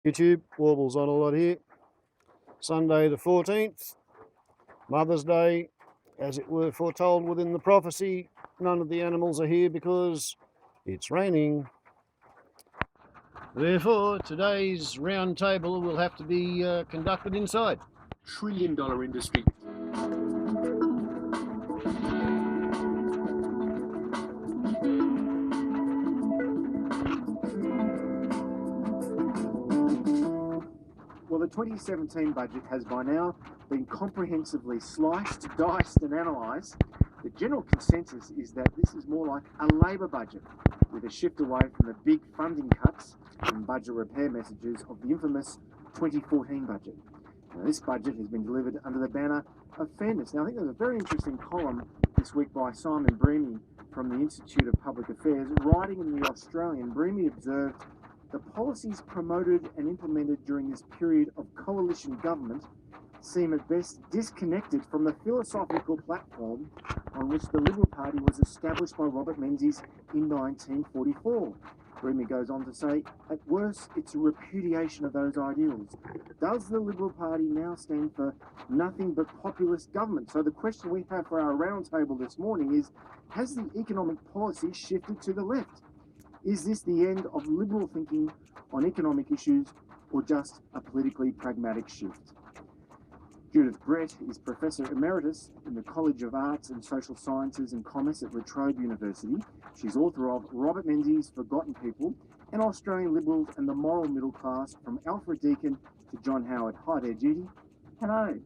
YouTube, warbles on a lot here. Sunday the 14th, Mother's Day, as it were foretold within the prophecy. None of the animals are here because it's raining. Therefore, today's round table will have to be conducted inside. Trillion-dollar industry. Well, the 2017 budget has by now been comprehensively sliced, diced and analysed. The general consensus is that this is more like a Labor budget, with a shift away from the big funding cuts and budget repair messages of the infamous 2014 budget. Now, this budget has been delivered under the banner of fairness. Now, I think there's a very interesting column this week by Simon Breamy from the Institute of Public Affairs. Writing in The Australian, Breamy observed, "The policies promoted and implemented during this period of coalition government seem at best disconnected from the philosophical platform on which the Liberal Party was established by Robert Menzies in 1944. Breamy goes on to say, at worst, it's a repudiation of those ideals. Does the Liberal Party now stand for nothing but populist government? So the question we have for our roundtable this morning is, has the economic policy shifted to the left? Is this the end of liberal thinking on economic issues or just a politically pragmatic shift? Judith Brett is Professor Emeritus in the College of Arts and Social Sciences and Commerce at La Trobe University. She's author of Robert Menzies' Forgotten People and Australian Liberals and the Moral Middle Class, from Alfred Deakin to John Howard. Hi there, Judy. Hello.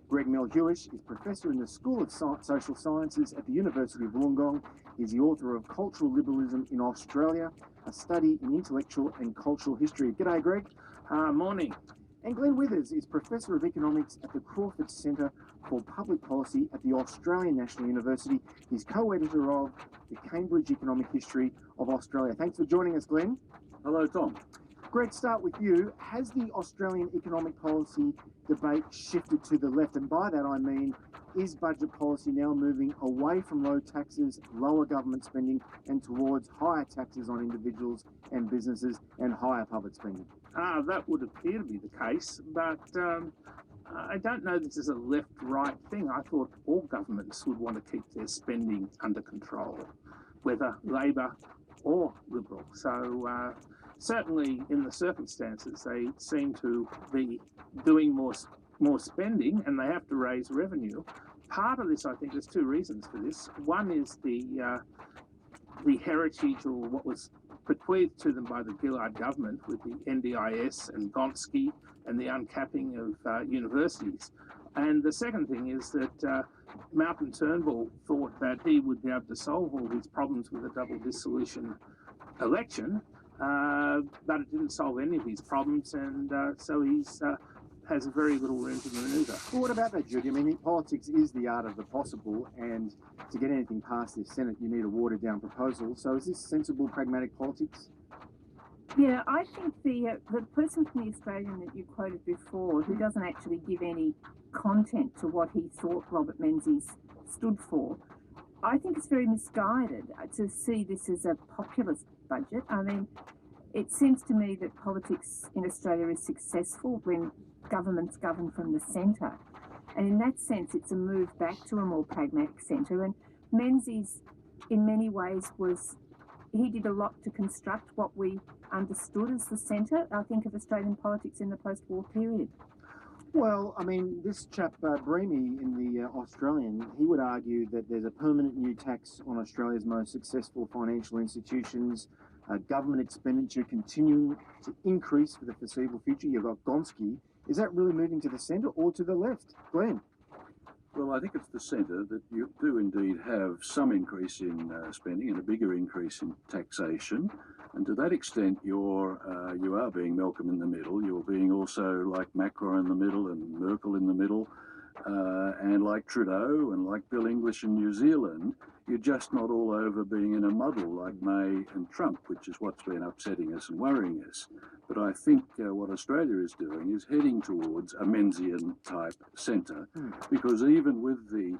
Greg Milne-Hewish is Professor in the School of Social Sciences at the University of Wollongong. He's the author of Cultural Liberalism in Australia, a study in intellectual and cultural history. G'day, Greg. Morning. And Glen Withers is Professor of Economics at the Crawford Centre for Public Policy at the Australian National University. He's co-editor of the Cambridge Economic History of Australia. Thanks for joining us, Glen. Hello, Tom. Greg, start with you. Has the Australian economic policy debate shifted to the left? And by that I mean, is budget policy now moving away from low taxes, lower government spending, and towards higher taxes on individuals and businesses and higher public spending? That would appear to be the case, but I don't know this is a left-right thing. I thought all governments would want to keep their spending under control, whether Labor or Liberal. So certainly in the circumstances, they seem to be doing more spending, and they have to raise revenue. Part of this, I think, there's two reasons for this. One is the heritage, or what was bequeathed to them by the Gillard government with the NDIS and Gonski and the uncapping of universities. And the second thing is that Malcolm Turnbull thought that he would be able to solve all his problems with a double dissolution election, but it didn't solve any of his problems, and so he's has very little room to manoeuvre. Well, what about that, Judy? I mean, politics is the art of the possible, and to get anything past this Senate, you need a watered-down proposal. So is this sensible, pragmatic politics? Yeah, I think the person from the Australian that you quoted before, who doesn't actually give any content to what he thought Robert Menzies stood for, I think it's very misguided to see this as a populist budget. I mean, it seems to me that politics in Australia is successful when governments govern from the centre. And in that sense, it's a move back to a more pragmatic centre. And Menzies, in many ways, he did a lot to construct what we understood as the centre, I think, of Australian politics in the post-war period. Well, I mean, this chap, Breamy, in the Australian, he would argue that there's a permanent new tax on Australia's most successful financial institutions, government expenditure continuing to increase for the foreseeable future. You've got Gonski. Is that really moving to the centre or to the left? Glenn? Well, I think it's the centre that you do indeed have some increase in spending and a bigger increase in taxation. And to that extent, you are being Malcolm in the middle. You're being also like Macron in the middle and Merkel in the middle, and like Trudeau and like Bill English in New Zealand. You're just not all over being in a muddle like May and Trump, which is what's been upsetting us and worrying us. But I think what Australia is doing is heading towards a Menzian-type centre, because even with the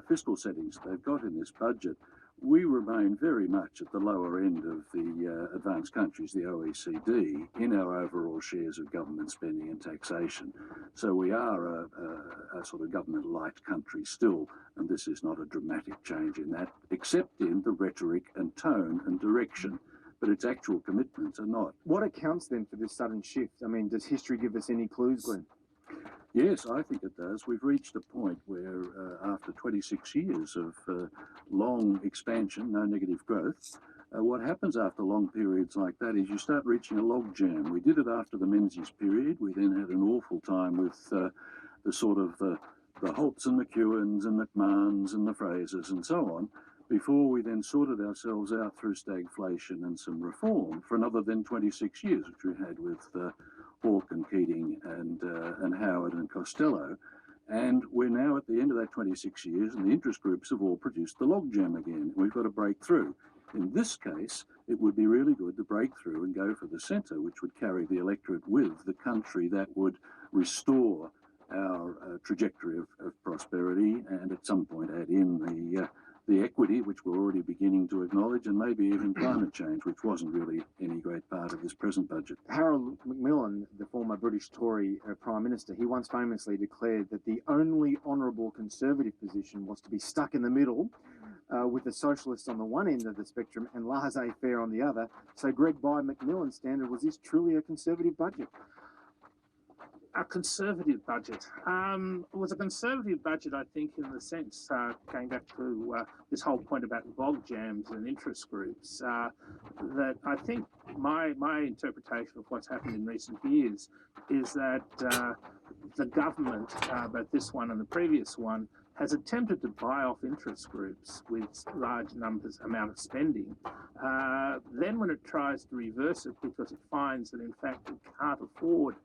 fiscal settings they've got in this budget, we remain very much at the lower end of the advanced countries, the OECD, in our overall shares of government spending and taxation. So we are a sort of government-light country still, and this is not a dramatic change in that, except in the rhetoric and tone and direction. But its actual commitments are not. What accounts then for this sudden shift? I mean, does history give us any clues, Glen? Yes, I think it does. We've reached a point where after 26 years of long expansion, no negative growth, what happens after long periods like that is you start reaching a logjam. We did it after the Menzies period. We then had an awful time with the sort of the Holts and McEwens and McMahons and the Frasers and so on, before we then sorted ourselves out through stagflation and some reform for another then 26 years, which we had with Hawke and Keating and Howard and Costello. And we're now at the end of that 26 years, and the interest groups have all produced the logjam again. We've got to break through. In this case, it would be really good to break through and go for the centre, which would carry the electorate with the country that would restore our trajectory of prosperity, and at some point add in the equity, which we're already beginning to acknowledge, and maybe even climate change, which wasn't really any great part of this present budget. Harold Macmillan, the former British Tory Prime Minister, he once famously declared that the only honourable Conservative position was to be stuck in the middle with the Socialists on the one end of the spectrum and laissez-faire on the other. So, Greg, by Macmillan's standard, was this truly a Conservative budget? A Conservative budget. It was a Conservative budget, I think, in the sense, going back to this whole point about log jams and interest groups, that I think my interpretation of what's happened in recent years is that the government, both this one and the previous one, has attempted to buy off interest groups with large amount of spending. Then when it tries to reverse it because it finds that in fact it can't afford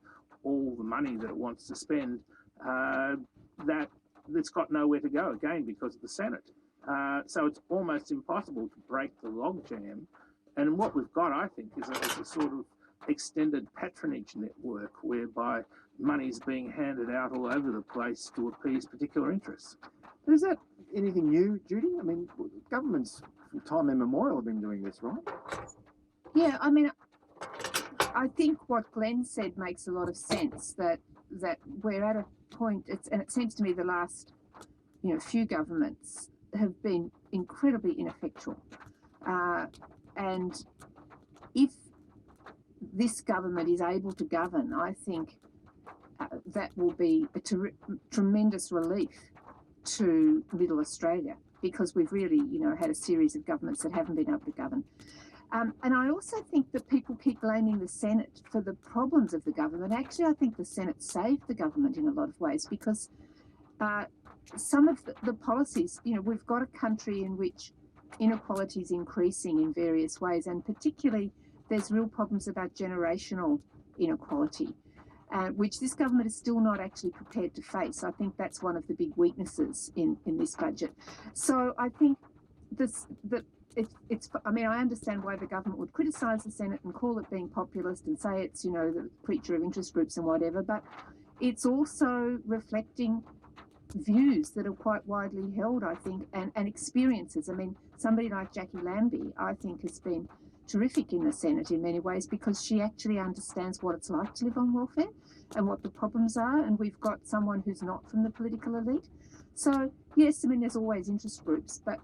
all the money that it wants to spend, that it's got nowhere to go again because of the Senate. So it's almost impossible to break the logjam. And what we've got, I think, is a sort of extended patronage network whereby money's being handed out all over the place to appease particular interests. Is that anything new, Judy? I mean, governments from time immemorial have been doing this, right? Yeah, I mean, I think what Glen said makes a lot of sense, that we're at a point, and it seems to me the last few governments have been incredibly ineffectual. And if this government is able to govern, I think that will be a tremendous relief to Middle Australia, because we've really, had a series of governments that haven't been able to govern. And I also think that people keep blaming the Senate for the problems of the government. Actually, I think the Senate saved the government in a lot of ways, because some of the policies, we've got a country in which inequality is increasing in various ways, and particularly there's real problems about generational inequality, which this government is still not actually prepared to face. I think that's one of the big weaknesses in this budget. So I think I mean, I understand why the government would criticise the Senate and call it being populist and say it's, the preacher of interest groups and whatever, but it's also reflecting views that are quite widely held, I think, and experiences. I mean, somebody like Jackie Lambie, I think, has been terrific in the Senate in many ways, because she actually understands what it's like to live on welfare and what the problems are, and we've got someone who's not from the political elite. So, yes, I mean, there's always interest groups, but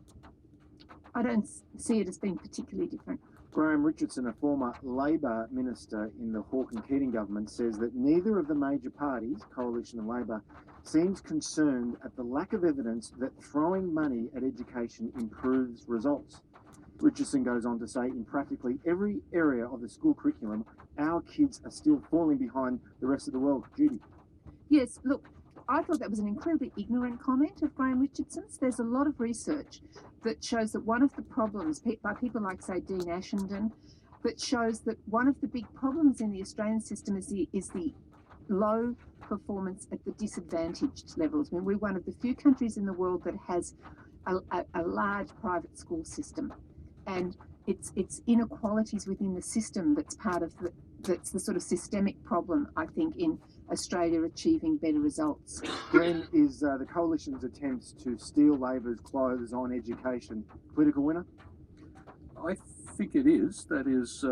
I don't see it as being particularly different. Graham Richardson, a former Labor minister in the Hawke and Keating government, says that neither of the major parties, Coalition and Labor, seems concerned at the lack of evidence that throwing money at education improves results. Richardson goes on to say, in practically every area of the school curriculum, our kids are still falling behind the rest of the world. Judy. Yes, look, I thought that was an incredibly ignorant comment of Graham Richardson's. There's a lot of research that shows that one of the problems, by people like, say, Dean Ashenden, that shows that one of the big problems in the Australian system is the low performance at the disadvantaged levels. I mean, we're one of the few countries in the world that has a large private school system, and it's inequalities within the system that's part of that's the sort of systemic problem, I think, in Australia achieving better results. Glen, is the Coalition's attempts to steal Labor's clothes on education political winner? I think it is. That is,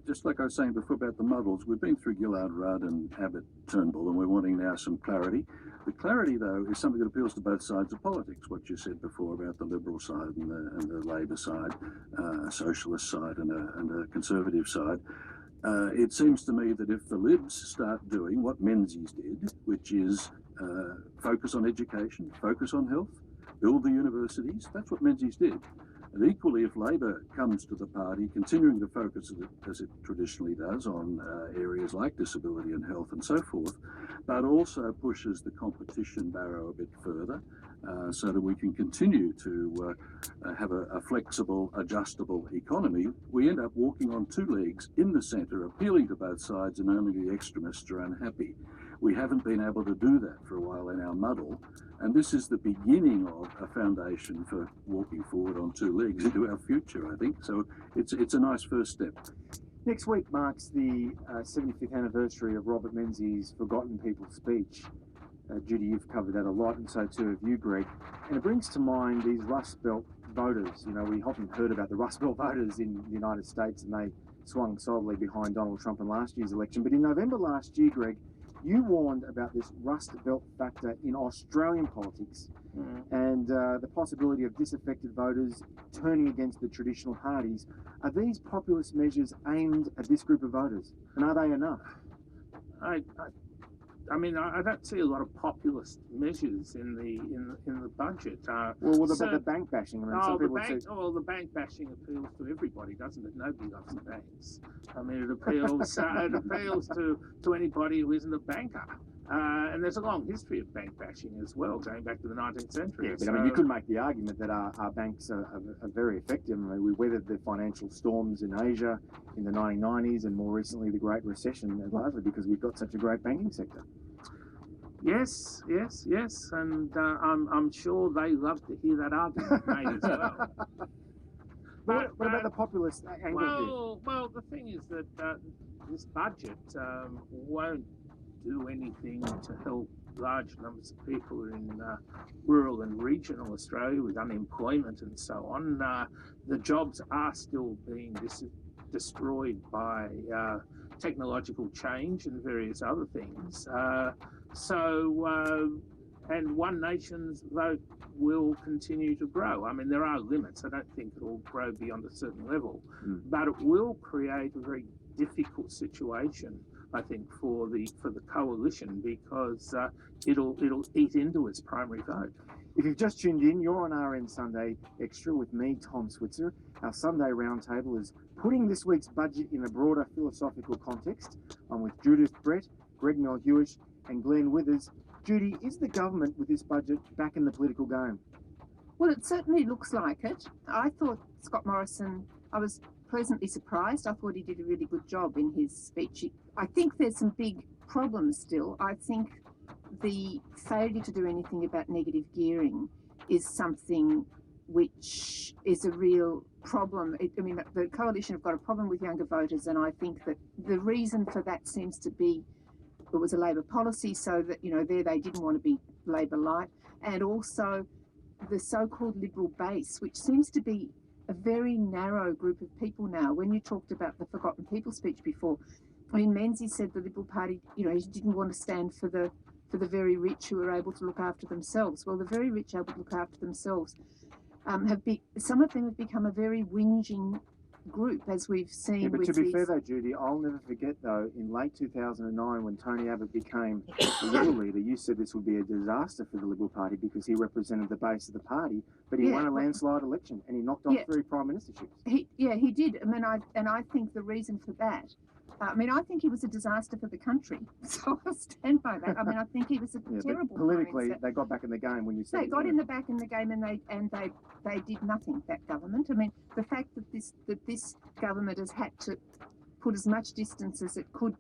just like I was saying before about the muddles, we've been through Gillard, Rudd and Abbott, Turnbull, and we're wanting now some clarity. The clarity, though, is something that appeals to both sides of politics, what you said before about the Liberal side and the Labor side, a socialist side and a conservative side. It seems to me that if the Libs start doing what Menzies did, which is focus on education, focus on health, build the universities, that's what Menzies did. And equally, if Labor comes to the party, continuing to focus as it traditionally does on areas like disability and health and so forth, but also pushes the competition barrow a bit further so that we can continue to have a flexible, adjustable economy, we end up walking on two legs in the centre, appealing to both sides, and only the extremists are unhappy. We haven't been able to do that for a while in our muddle, and this is the beginning of a foundation for walking forward on two legs into our future, I think. So it's a nice first step. Next week marks the 75th anniversary of Robert Menzies' Forgotten People speech. Judy, you've covered that a lot, and so too have you, Greg. And it brings to mind these Rust Belt voters. You know, we often heard about the Rust Belt voters in the United States, and they swung solidly behind Donald Trump in last year's election. But in November last year, Greg, you warned about this Rust Belt factor in Australian politics and the possibility of disaffected voters turning against the traditional parties. Are these populist measures aimed at this group of voters, and are they enough? I mean, I don't see a lot of populist measures in the budget. What about the bank bashing? I mean, some people say... the bank bashing appeals to everybody, doesn't it? Nobody loves the banks. I mean, it appeals to anybody who isn't a banker. And there's a long history of bank bashing as well, going back to the 19th century. Yeah, but I mean, you could make the argument that our banks are very effective. I mean, we weathered the financial storms in Asia in the 1990s and more recently the Great Recession, largely because we've got such a great banking sector. Yes, and I'm sure they love to hear that argument made as well. But what about the populist angle? Well, the thing is that this budget won't do anything to help large numbers of people in rural and regional Australia with unemployment and so on. The jobs are still being destroyed by technological change and various other things. And One Nation's vote will continue to grow. I mean, there are limits. I don't think it'll grow beyond a certain level, but it will create a very difficult situation, I think, for the coalition, because it'll eat into its primary vote. If you've just tuned in, you're on RN Sunday Extra with me, Tom Switzer. Our Sunday Roundtable is putting this week's budget in a broader philosophical context. I'm with Judith Brett, Greg Melhewish and Glen Withers. Judy, is the government with this budget back in the political game? Well, it certainly looks like it. I thought Scott Morrison, I was pleasantly surprised. I thought he did a really good job in his speech. I think there's some big problems still. I think the failure to do anything about negative gearing is something which is a real problem. The coalition have got a problem with younger voters, and I think that the reason for that seems to be it was a Labor policy, so that, they didn't want to be Labor light, and also the so-called Liberal base, which seems to be a very narrow group of people now. When you talked about the Forgotten People speech before, I mean, Menzies said the Liberal Party, he didn't want to stand for the very rich who are able to look after themselves. Well, the very rich able to look after themselves some of them have become a very whinging group, as we've seen. Yeah, but to be fair though, Judy, I'll never forget though, in late 2009 when Tony Abbott became the Liberal leader, you said this would be a disaster for the Liberal Party because he represented the base of the party, but he won a landslide election and he knocked off 3 prime ministerships. He did. I think the reason for that, I think he was a disaster for the country. So I'll stand by that. I think he was a terrible. Politically, they got back in the game when you said they got back in the game, and they did nothing. That government. The fact that this government has had to put as much distance as it could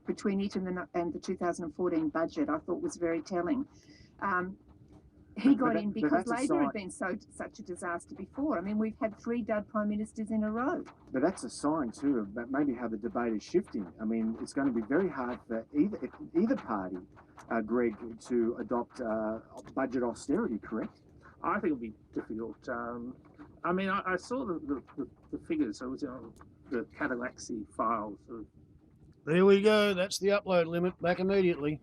between it and the 2014 budget, I thought was very telling. he got in but because that's a Labor sign. had been such a disaster before. I mean, we've had 3 dud prime ministers in a row. But that's a sign too of maybe how the debate is shifting. I mean, it's going to be very hard for either party, Greg, to adopt budget austerity. Correct? I think it'll be difficult. I mean, I saw the figures. It was the Cadillac files. There we go. That's the upload limit. Back immediately.